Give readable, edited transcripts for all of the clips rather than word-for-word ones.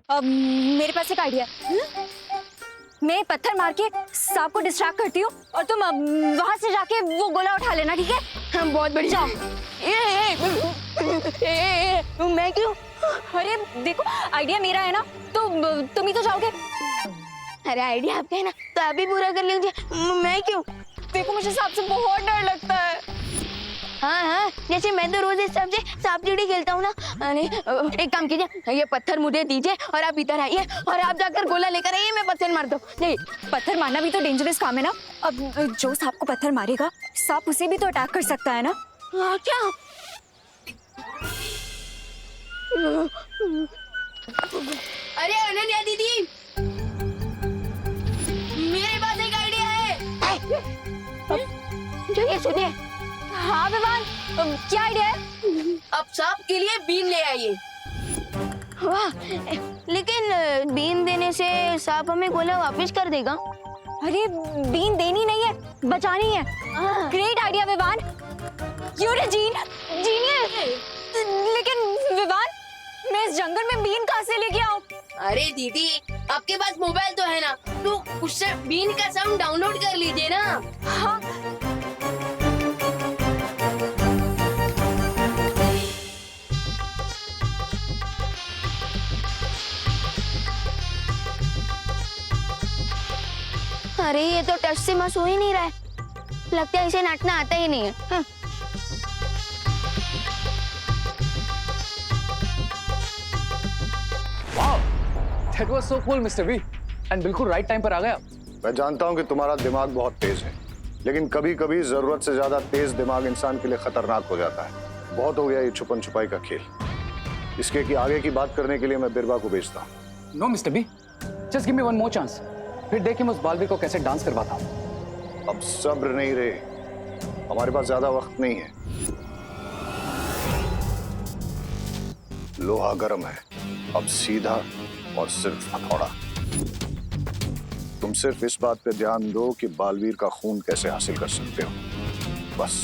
मेरे पास एक आइडिया। मैं पत्थर मार के सांप को डिस्ट्रैक्ट करती हूँ और तुम वहां से जाके वो गोला उठा लेना, ठीक है? बहुत बढ़िया। मैं क्यों? अरे देखो, आइडिया मेरा है ना, तो तुम ही तो जाओगे। अरे आइडिया आपका है ना, तो आप ही पूरा कर लीजिए, मैं क्यों? देखो, मुझे सांप से बहुत डर लगता है। हाँ हाँ, जैसे मैं तो रोज इस हिसाब से सांप सीढ़ी खेलता हूँ ना। अरे एक काम कीजिए, ये पत्थर मुझे दीजिए और आप इधर आइए और आप जाकर गोला लेकर आइए, मैं पत्थर मार दूँ। पत्थर मारना भी तो डेंजरस काम है ना। अब जो सांप को पत्थर मारेगा, सांप उसे भी तो अटैक कर सकता है ना। क्या? अरे अनन्या दीदी, मेरे पास एक आइडिया है। जो ये सुनिए। हाँ विवान, क्या आइडिया है? अब सांप के लिए बीन ले आइए। वाह, लेकिन बीन देने से सांप हमें गोला वापस कर देगा। अरे बीन देनी नहीं है, बचानी है। Great idea Vivaan, you're genius. लेकिन विवान, मैं इस जंगल में बीन कहाँ से लेके आऊँ? अरे दीदी, आपके पास मोबाइल तो है ना, तो उससे बीन का साउंड डाउनलोड कर लीजिए ना। हाँ। अरे ये तो टच से मस हो ही नहीं रहा है, लगता है इसे नाचना आता ही नहीं है। Wow, that was so cool, Mr. V. And बिल्कुल राइट टाइम पर आ गया। मैं जानता हूं कि तुम्हारा दिमाग बहुत तेज है, लेकिन कभी-कभी जरूरत से ज्यादा तेज दिमाग इंसान के लिए खतरनाक हो जाता है। बहुत हो गया ये छुपन छुपाई का खेल। इसके की आगे की बात करने के लिए मैं बिरबा को भेजता हूँ। No, Mr. B. Just give me one more chance. फिर देखिए मैं उस बालवीर को कैसे डांस करवाता हूँ। अब सब्र नहीं रहे, हमारे पास ज्यादा वक्त नहीं है। लोहा गर्म है, अब सीधा और सिर्फ हथौड़ा। तुम सिर्फ इस बात पे ध्यान दो कि बालवीर का खून कैसे हासिल कर सकते हो, बस।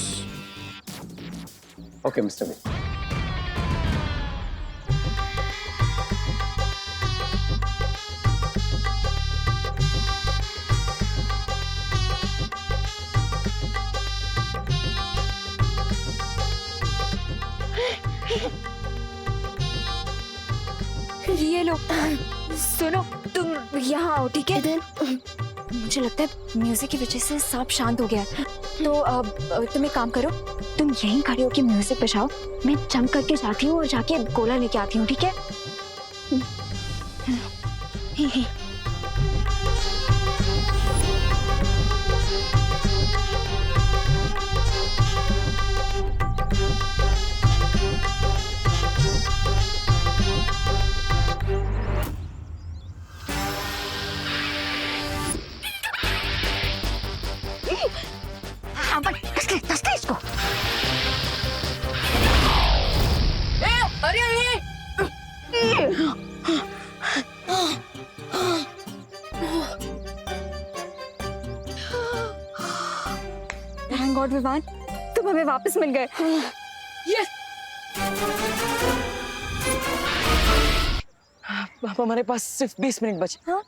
Okay mister B. ये लो, सुनो, तुम यहाँ आओ, ठीक है? मुझे लगता है म्यूजिक की वजह से सांप शांत हो गया है। तो अब तुम एक काम करो, तुम यहीं खड़े होके म्यूजिक बजाओ, मैं जंप करके जाती हूँ और जाके गोला लेके आती हूँ, ठीक है? इसको। अरे थैंक गॉड विवान, तुम हमें वापस मिल गए। यस। अब हमारे पास सिर्फ 20 मिनट बचे। हाँ?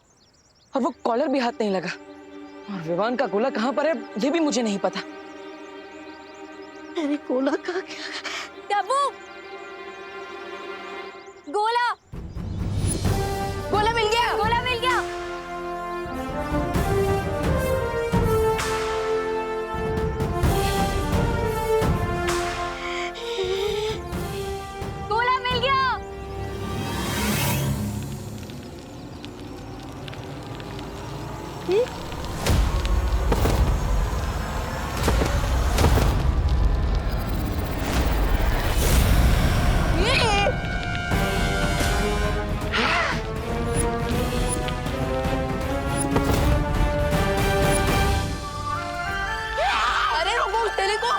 और वो कॉलर भी हाथ नहीं लगा, और विवान का गोला कहाँ पर है ये भी मुझे नहीं पता। अरे गोला कहाँ गया? टब्बू, गोला, गोला मिल गया। गोला मिल गया। गोला मिल गया। अरे रुको, उस तेले को।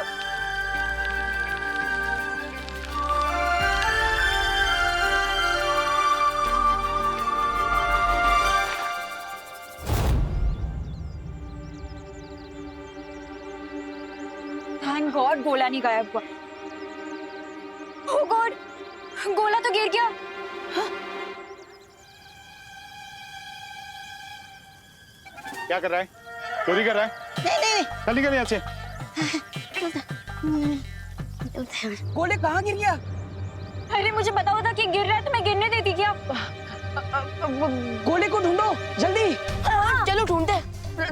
थैंक गॉड गोला नहीं गायब हुआ। ओह गॉड, गोला तो गिर गया। क्या कर रहा है? चोरी कर रहा है? नहीं चल निकल यहाँ से। गोले कहाँ गिर गया? अरे मुझे पता होता कि गिर रहा है तो मैं गिरने देती क्या? गोले को ढूंढो जल्दी। चलो ढूंढते।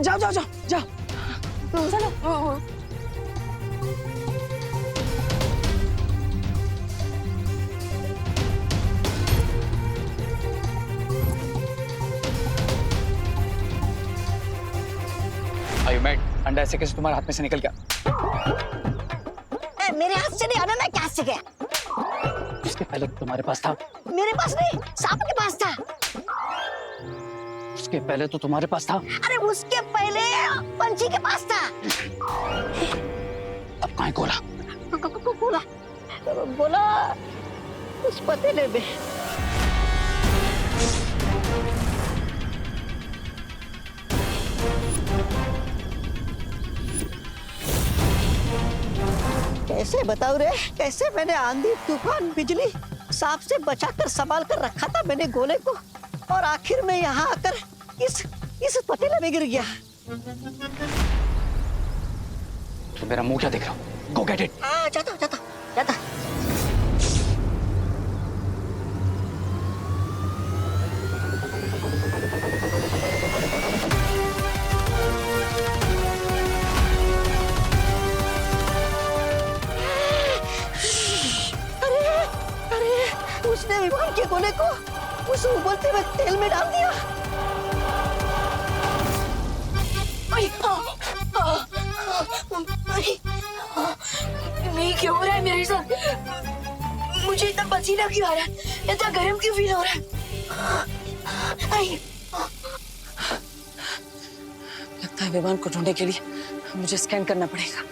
जाओ जाओ जाओ जाओ। चलो। Are you mad? अंडा ऐसे कैसे तुम्हारे हाथ में से निकल गया? मेरे हाथ से नहीं आना, मैं क्या से गया? उसके पहले तुम्हारे पास था। मेरे पास नहीं, सांप के पास था। उसके पहले तो तुम्हारे पास था। अरे उसके पहले पंछी के पास था। अब कहाँ है गोला? बोला बोला उस पतीले में। कैसे बताऊं रे, कैसे मैंने आंधी तूफान बिजली सांप से बचाकर संभाल कर रखा था मैंने गोले को, और आखिर में यहाँ आकर इस पतीले में गिर गया। तो मेरा मुंह क्या देख रहा हो? Go get it. हाँ, जाता जाता जाता। उसने विमान के गोले को उस उबलते हुए तेल में डाल दिया। नहीं, क्या हो रहा है मेरे साथ? मुझे इतना पसीना क्यों आ रहा है? इतना गर्म क्यों फील हो रहा है? लगता है विमान को ढूंढने के लिए मुझे स्कैन करना पड़ेगा।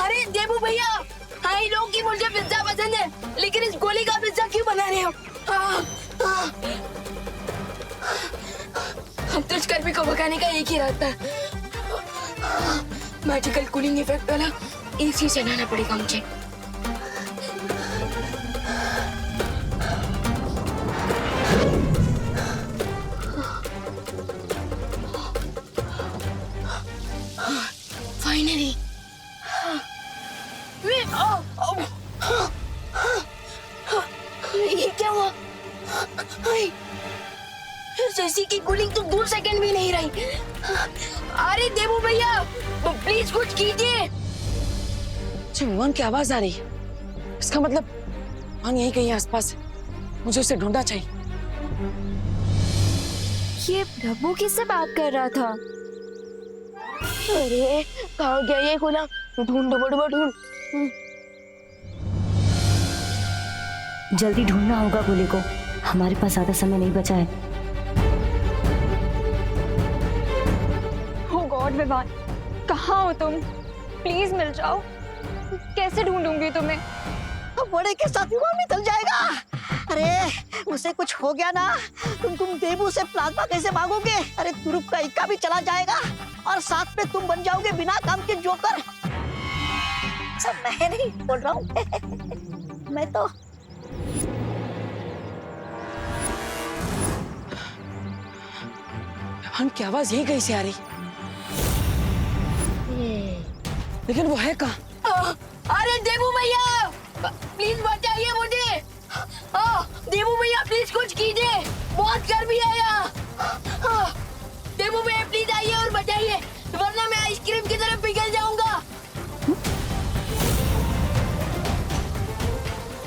अरे देबू भैया, आई नो कि मुझे पिज्जा पसंद है, लेकिन इस गोली का पिज्जा क्यों बना रहे हो? हम तो स्कॉर्पियो को भगाने का एक ही रास्ता है, मैजिकल कूलिंग इफेक्ट वाला एसी चलाना पड़ेगा मुझे। फाइनली ये क्या हुआ? एसी की कूलिंग तो 2 सेकंड भी नहीं रही। अरे देबू भैया, प्लीज कुछ कीजिए। मुझे विमान की आवाज आ रही है, इसका मतलब विमान यहीं कहीं आसपास है। मुझे उसे ढूंढना चाहिए। ये प्रभु किससे बात कर रहा था? अरे कहाँ गया ये गोला? ढूंढो बड़बड़ ढूंढ। जल्दी ढूंढना होगा गोले को, हमारे पास ज्यादा समय नहीं बचा है। Oh God, विवान, कहाँ हो तुम? प्लीज मिल जाओ। कैसे ढूंढूंगी तुम्हें? बड़े के साथ विमान निकल जाएगा। अरे उसे कुछ हो गया ना, तुम देबू से प्लाज्मा कैसे मांगोगे? अरे तुरुप का इक्का भी चला जाएगा और साथ में तुम बन जाओगे बिना काम के जोकर। सब मैं नहीं बोल रहा हूँ मैं तो। विमान की आवाज यहीं कहीं से आ रही, लेकिन वो है कहाँ? अरे देबू भैया, प्लीज बचाइए मुझे। देबू भैया प्लीज कुछ कीजिए, बहुत गर्मी है यहाँ। देबू भैया प्लीज आइए और बचाइए, वरना मैं आइसक्रीम की तरफ पिघल जाऊंगा।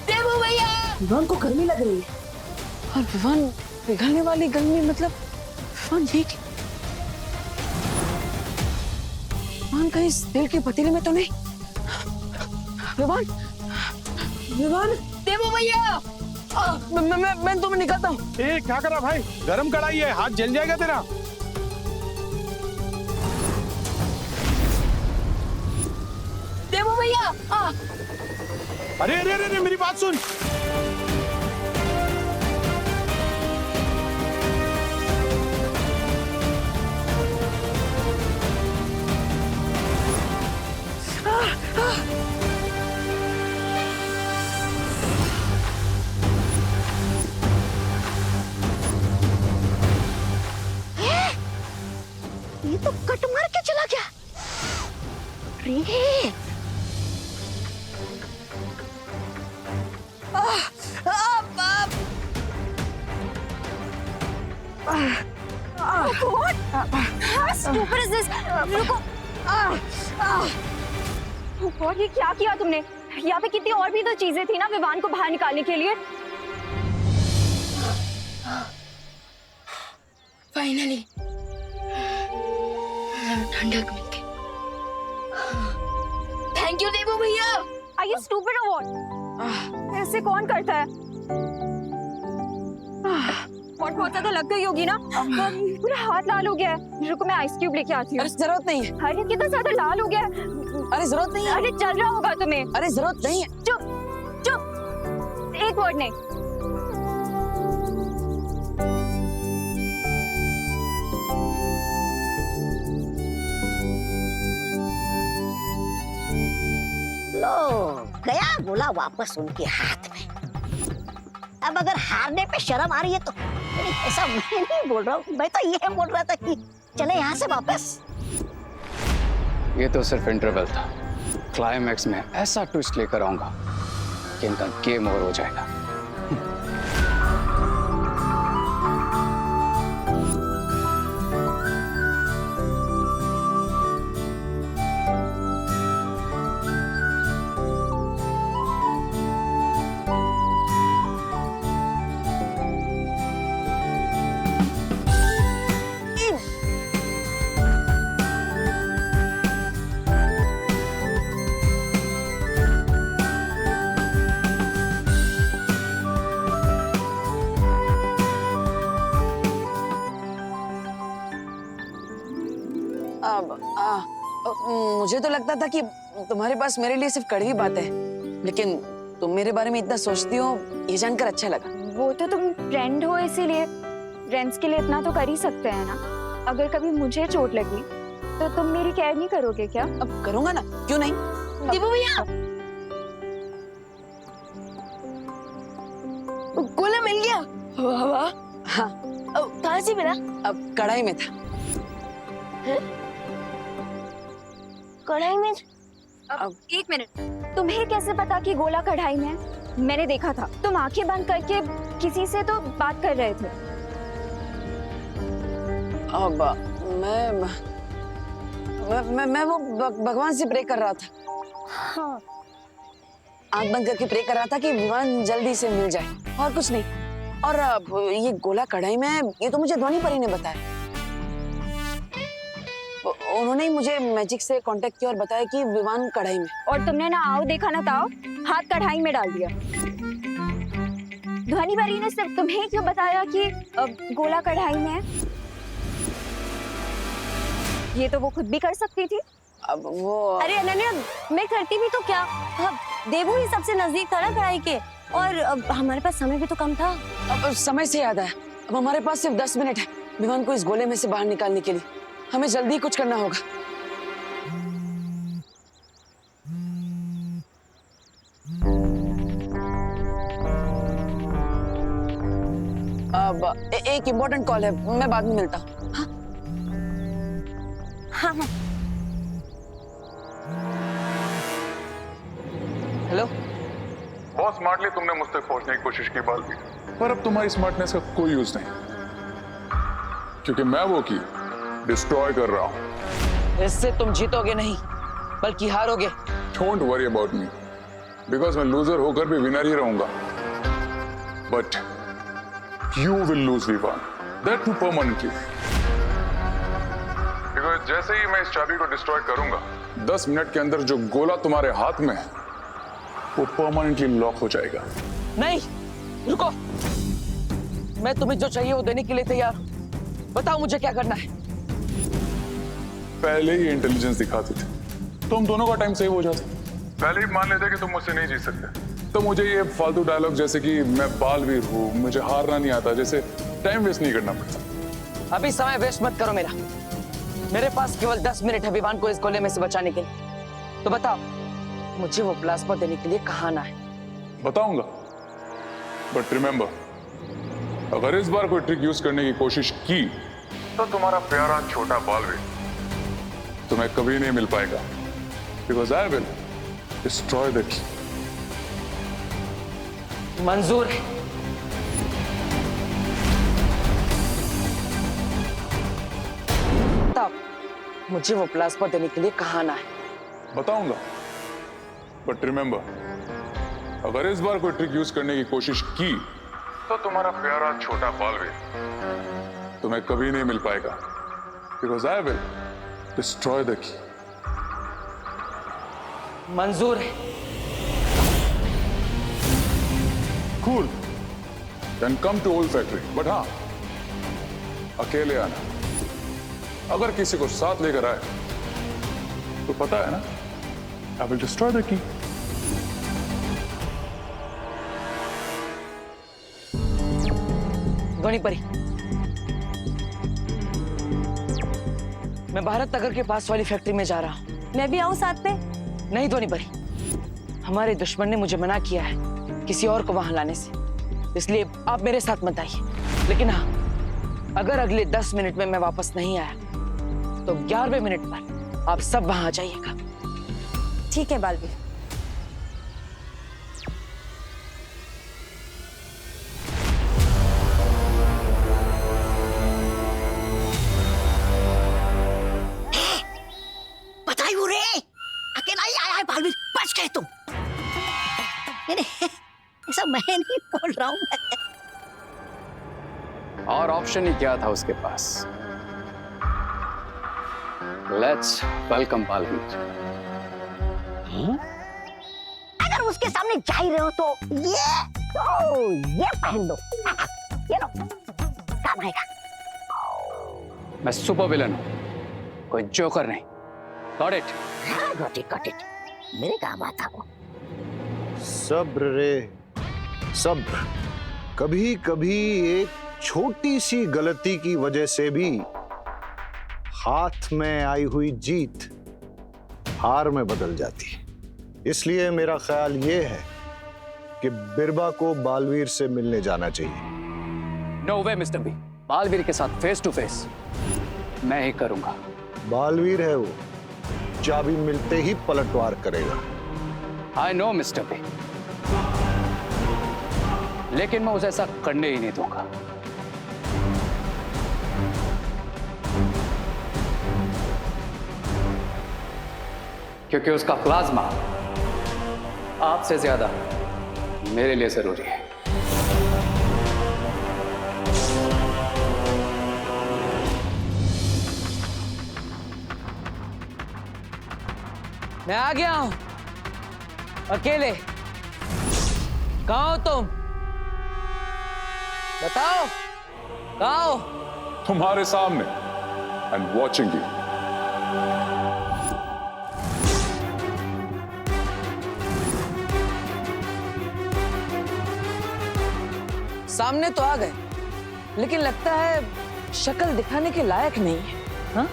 देबू भैया, विमान को गर्मी लग रही है। और विमान पिघलने वाली गर्मी, मतलब विमान ये क्या? विमान कहीं इस तेल के पतीले में तो नहीं? विमान, विमान, देबू भैया, मैं तुम्हें निकलता हूँ। ए क्या कर रहा भाई? गरम कढ़ाई है, हाथ जल जाएगा तेरा। देबू भैया। अरे अरे अरे मेरी बात सुन। What? How stupid is this? रुको। और ये क्या किया तुमने? यहाँ पे कितनी और भी तो चीजें थी ना विवान को बाहर निकालने के लिए। फाइनली ठंडक मिल गई। थैंक यू देवू भैया। Are you stupid or what? ऐसे कौन करता है? बहुत ज्यादा लग गई होगी ना? पूरा हाथ लाल हो गया है। रुको मैं आइस क्यूब लेके आती हूँ। अरे जरूरत नहीं है। अरे कितना ज्यादा लाल हो गया है। अरे जरूरत नहीं है। अरे चल रहा होगा तुम्हें। अरे जरूरत नहीं है। चुप चुप, एक वर्ड नहीं। लो गया गोला वापस उनके हाथ में। अब अगर हारने पे शर्म आ रही है तो नहीं, ऐसा मैं नहीं बोल रहा हूँ। मैं तो ये बोल रहा था कि चले यहाँ से वापस। ये तो सिर्फ इंटरवल था। क्लाइमैक्स में ऐसा ट्विस्ट लेकर आऊंगा कि इनका गेम ओवर हो जाएगा। मुझे तो लगता था कि तुम्हारे पास मेरे लिए सिर्फ कड़वी बात है, लेकिन तुम मेरे बारे में इतना सोचती हो ये जानकर अच्छा लगा। वो तो तुम फ्रेंड हो, इसीलिए फ्रेंड्स के लिए इतना तो कर ही सकते हैं ना। अगर कभी मुझे चोट लगी तो तुम मेरी केयर नहीं करोगे क्या? अब करूंगा ना, क्यों नहीं। दीपू भैया, गोला मिल गया। वाह। हाँ, कहाँ से मिला? अब कढ़ाई में था। कढ़ाई में? अब एक मिनट, तुम्हें कैसे पता कि गोला कढ़ाई में है? मैंने देखा था, तुम आंखें बंद करके किसी से तो बात कर रहे थे। अब मैं वो भगवान से प्रे कर रहा था। हाँ। आंख बंद करके प्रे कर रहा था कि विमान जल्दी से मिल जाए, और कुछ नहीं। और ये गोला कढ़ाई में है, ये तो मुझे ध्वनि परी ने बताया। उन्होंने ही मुझे मैजिक से कांटेक्ट किया और बताया कि विमान कढ़ाई में। और तुमने ना आओ देखा ना ताओ, हाथ कढ़ाई में डाल दिया। ध्वनि परी ने सिर्फ तुम्हें क्यों बताया कि गोला कढ़ाई में है? ये तो वो खुद भी कर सकती थी। अब वो अरे अनन्या, मैं करती भी तो क्या? देवू ही सबसे नजदीक था ना कढ़ाई के, और हमारे पास समय भी तो कम था। अब समय से याद आया, अब हमारे पास सिर्फ 10 मिनट है विमान को इस गोले में से बाहर निकालने के लिए। हमें जल्दी कुछ करना होगा। अब एक इम्पोर्टेंट कॉल है, मैं बाद में मिलता हूँ। हाँ हाँ। हेलो। बहुत स्मार्टली तुमने मुझ तक पहुंचने की कोशिश की बालवी, पर अब तुम्हारी स्मार्टनेस का कोई यूज नहीं, क्योंकि मैं वो की डिस्ट्रॉय कर रहा हूं। इससे तुम जीतोगे नहीं बल्कि हारोगे। Don't worry about me, because मैं लूजर होकर भी विनर ही रहूंगा। But you will lose Vivan, that too permanently. Because जैसे ही मैं इस चाबी को डिस्ट्रॉय करूंगा, 10 मिनट के अंदर जो गोला तुम्हारे हाथ में है वो परमानेंटली लॉक हो जाएगा। नहीं, रुको। मैं तुम्हें जो चाहिए वो देने के लिए तैयार हूं। बताओ मुझे क्या करना है। पहले ही इंटेलिजेंस दिखाते थे तो हम दोनों का टाइम सेव हो जाता। पहले ही मान लेते कि तुम मुझसे नहीं जीत सकते, तो मुझे ये फालतू डायलॉग जैसे कि मैं बालवीर हूँ, मुझे हारना नहीं आता, जैसे टाइम वेस्ट नहीं करना पड़ता। अभी समय वेस्ट मत करो मेरा। मेरे पास केवल 10 मिनट है विमान को इस गोले में से बचाने के लिए। तो बताओ मुझे वो प्लाज्मा देने के लिए कहाँ आना है। बताऊंगा, बट रिमेंबर, अगर इस बार कोई ट्रिक यूज करने की कोशिश की तो तुम्हारा प्यारा छोटा बालवीर तुम्हें कभी नहीं मिल पाएगा, because I will destroy the key. मंजूर है। तब मुझे वो प्लाज्मा देने के लिए कहाँ आना है? बताऊंगा, बट रिमेंबर, अगर इस बार कोई ट्रिक यूज करने की कोशिश की तो तुम्हारा प्यारा छोटा बालवीर तुम्हें कभी नहीं मिल पाएगा, because I will destroy the key. मंजूर है। Cool, then come to old factory, but हाँ, अकेले आना। अगर किसी को साथ लेकर आए तो पता है ना, आई विल डिस्ट्रॉय द की। धोनी परी, मैं भारत नगर के पास वाली फैक्ट्री में जा रहा हूँ। मैं भी आऊँ साथ में? नहीं धोनी परी, हमारे दुश्मन ने मुझे मना किया है किसी और को वहां लाने से, इसलिए आप मेरे साथ मत आइए। लेकिन हाँ, अगर अगले 10 मिनट में मैं वापस नहीं आया तो 11वें मिनट पर आप सब वहां आ जाइएगा। ठीक है बालवीर। बताइए रे, अकेला ही आया है बालवीर, बच गए तुम। नहीं, ऐसा मैं नहीं बोल रहा हूँ। और ऑप्शन ही क्या था उसके पास? Let's welcome Baalveer. अगर उसके सामने जा ही रहे हो तो ये पहन लो, ये लो, काम आएगा। मैं सुपर विलन हूं, कोई जोकर नहीं। Got it? गॉट इट, मेरे काम आता हो। सब्र रे, सब्र। कभी कभी एक छोटी सी गलती की वजह से भी हाथ में आई हुई जीत हार में बदल जाती है। इसलिए मेरा ख्याल ये है कि बिरबा को बालवीर से मिलने जाना चाहिए। नो वे मिस्टर बी, बालवीर के साथ फेस टू फेस मैं ही करूंगा। बालवीर है वो, चाबी मिलते ही पलटवार करेगा। आई नो मिस्टर बी, लेकिन मैं उसे ऐसा करने ही नहीं दूंगा। क्योंकि उसका प्लाज्मा आपसे ज्यादा मेरे लिए जरूरी है। मैं आ गया हूं, अकेले। कहाँ हो तुम? बताओ, कहाँ हो? तुम्हारे सामने, एंड वॉचिंग यू। सामने तो आ गए, लेकिन लगता है शक्ल दिखाने के लायक नहीं है। हाँ?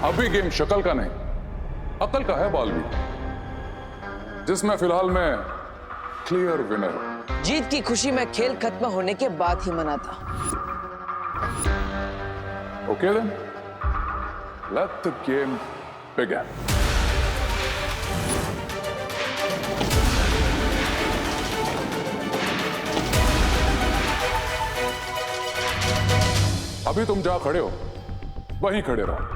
अभी गेम शक्ल का नहीं, अकल का है बालवीर, जिसमें फिलहाल मैं क्लियर विनर हूं। जीत की खुशी में खेल खत्म होने के बाद ही मनाता। Okay then, let the game begin. अभी तुम जहां खड़े हो वहीं खड़े रहो।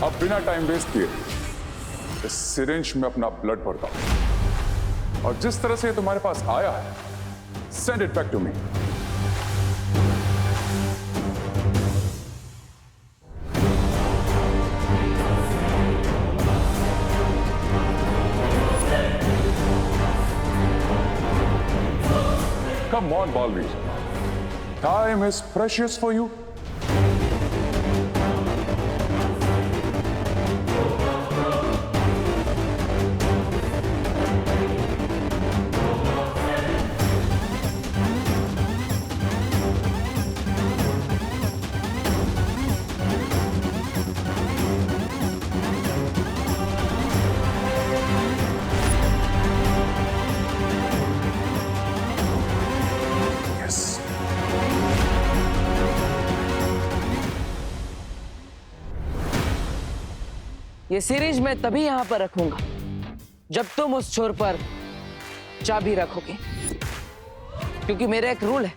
अब बिना टाइम वेस्ट किए इस सिरिंज में अपना ब्लड भरता हूं, और जिस तरह से ये तुम्हारे पास आया है, send it back to me. Come on, Balveer. Time is precious for you. ये सीरीज मैं तभी यहाँ पर रखूंगा जब तुम उस छोर पर चाबी रखोगे, क्योंकि मेरा एक रूल है,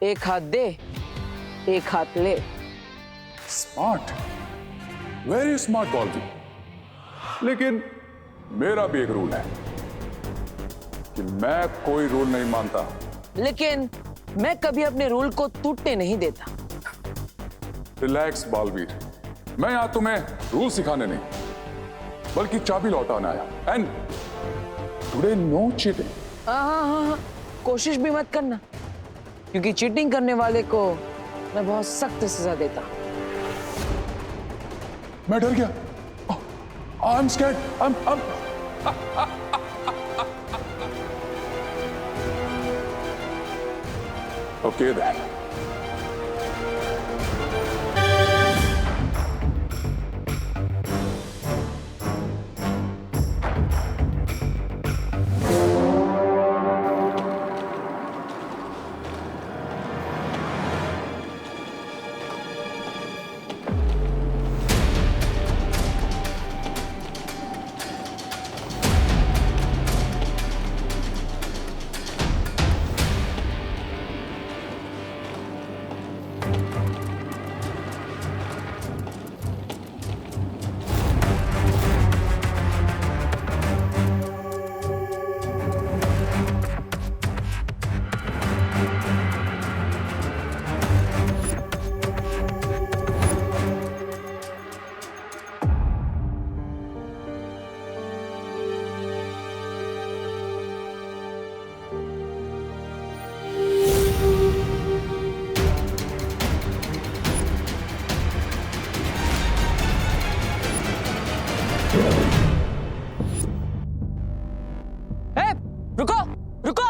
एक हाथ दे एक हाथ ले। स्मार्ट, वेरी स्मार्ट बॉल्टी। लेकिन मेरा भी एक रूल है कि मैं कोई रूल नहीं मानता। लेकिन मैं कभी अपने रूल को टूटने नहीं देता। रिलैक्स बालवीर, मैं यहां तुम्हें रूल सिखाने नहीं बल्कि चाबी लौटाने आया। And today no cheating. हाँ, कोशिश भी मत करना, क्योंकि चीटिंग करने वाले को मैं बहुत सख्त सजा देता। मैं डर गया। I am scared. Okay then. रुको रुको।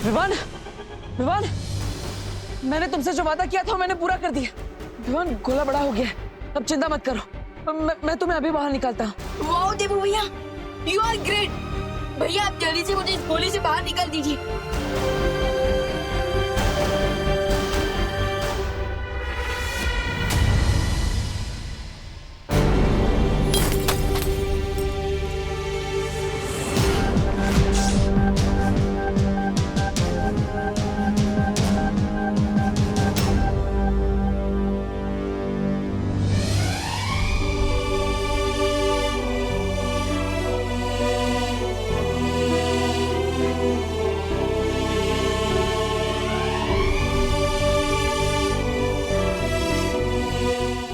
विवान, विवान, मैंने तुमसे जो वादा किया था मैंने पूरा कर दिया। विवान, गोला बड़ा हो गया है, अब चिंता मत करो। मैं तुम्हें अभी बाहर निकालता हूँ। वाओ देबू भैया, यू आर ग्रेट। भैया आप जल्दी से मुझे इस गोली से बाहर निकाल दीजिए।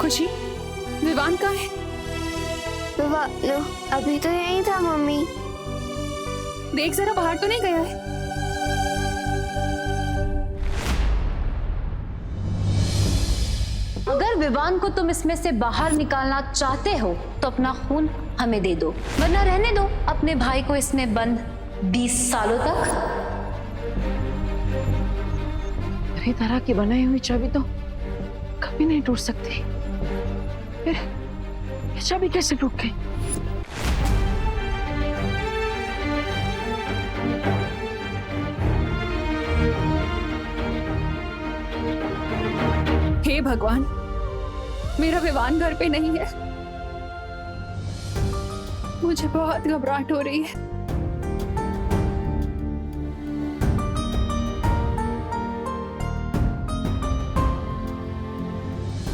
खुशी, विवान कहाँ है? अभी तो यही था मम्मी। देख जरा, बाहर तो नहीं गया है? अगर विवान को तुम इसमें से बाहर निकालना चाहते हो तो अपना खून हमें दे दो, वरना रहने दो अपने भाई को इसमें बंद 20 सालों तक। मेरी तरह की बनाई हुई चाबी तो कभी नहीं टूट सकती। फिर ये चाबी कैसे टूट गई? हे भगवान, मेरा विवान घर पे नहीं है। मुझे बहुत घबराहट हो रही है।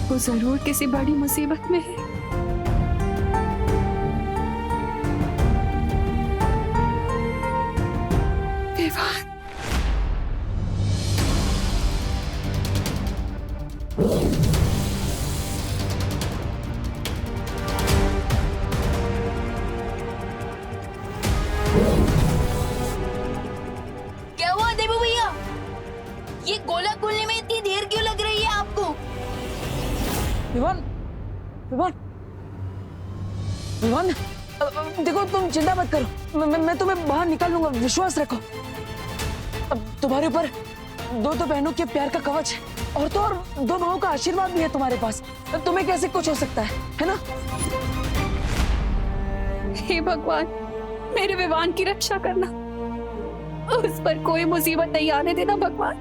वो जरूर किसी बड़ी मुसीबत में है। विवान, क्या हुआ देबू भैया? ये गोला खोलने में इतनी देर क्यों लग रही है आपको? विवान, विवान, विवान, देखो तुम चिंता मत करो, मैं तुम्हें बाहर निकाल लूंगा, विश्वास रखो। अब तुम्हारे ऊपर दो बहनों के प्यार का कवच है, और तो और 2 भाइयों का आशीर्वाद भी है तुम्हारे पास। तुम्हें कैसे कुछ हो सकता है ना? हे भगवान, मेरे विवान की रक्षा करना, उस पर कोई मुसीबत नहीं आने देना भगवान,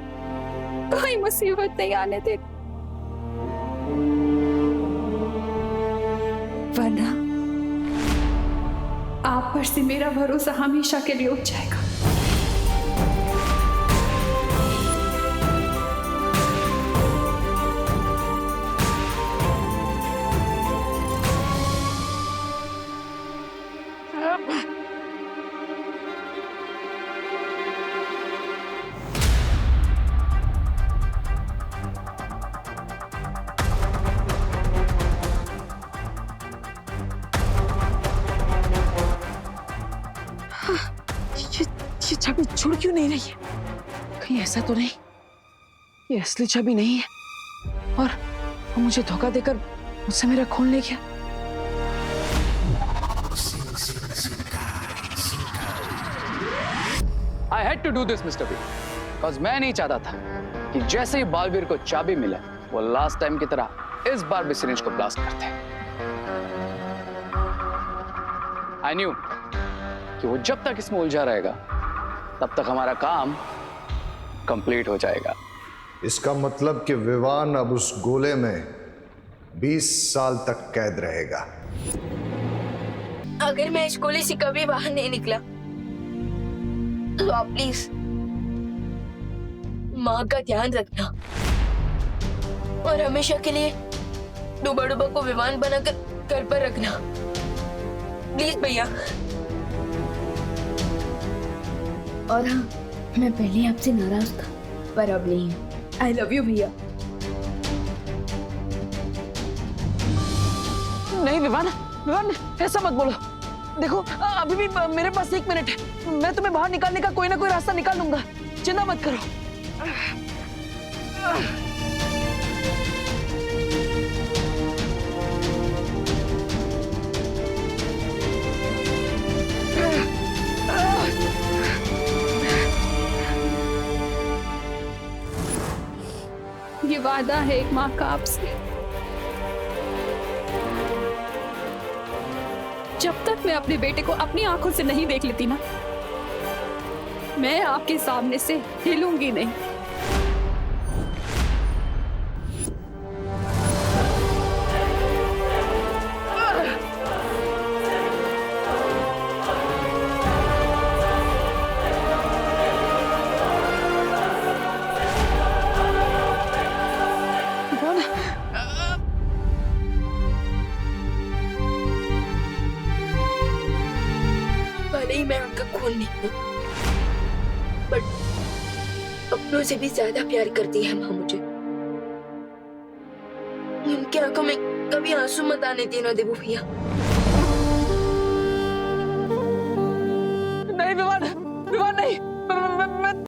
कोई मुसीबत नहीं आने देना, वरना आप पर से मेरा भरोसा हमेशा के लिए उठ जाएगा। ये छवि छुड़ क्यों नहीं रही है? कहीं ऐसा तो नहीं ये असली छवि नहीं है और वो मुझे धोखा देकर मुझसे मेरा खून ले गया? I had to do this, Mr. B, because मैं नहीं चाहता था कि जैसे ही बालवीर को चाबी मिले वो लास्ट टाइम की तरह इस बार भी सिरिंज को ब्लास्ट करते। I knew कि वो जब तक इसमें उलझा रहेगा तब तक हमारा काम कंप्लीट हो जाएगा। इसका मतलब कि विवान अब उस गोले में 20 साल तक कैद रहेगा। अगर मैं इस गोली से कभी बाहर नहीं निकला तो आप प्लीज माँ का ध्यान रखना और हमेशा के लिए डूबा डूबा को विमान बनाकर घर पर रखना, प्लीज भैया। और हाँ, मैं पहले आपसे नाराज था पर अब नहीं है। आई लव यू भैया। नहीं विवान, विवान ऐसा मत बोलो। देखो अभी भी मेरे पास 1 मिनट है, मैं तुम्हें बाहर निकालने का कोई ना कोई रास्ता निकाल लूंगा, चिंता मत करो। ये वादा है एक माँ का आपसे, जब तक मैं अपने बेटे को अपनी आंखों से नहीं देख लेती ना, मैं आपके सामने से हिलूंगी नहीं। भले ही मैं उनका खून नहीं हूँ, बट अपनों से भी ज्यादा प्यार करती है माँ मुझे। उनकी आंखों में कभी आंसू मत आने देना देवू भैया।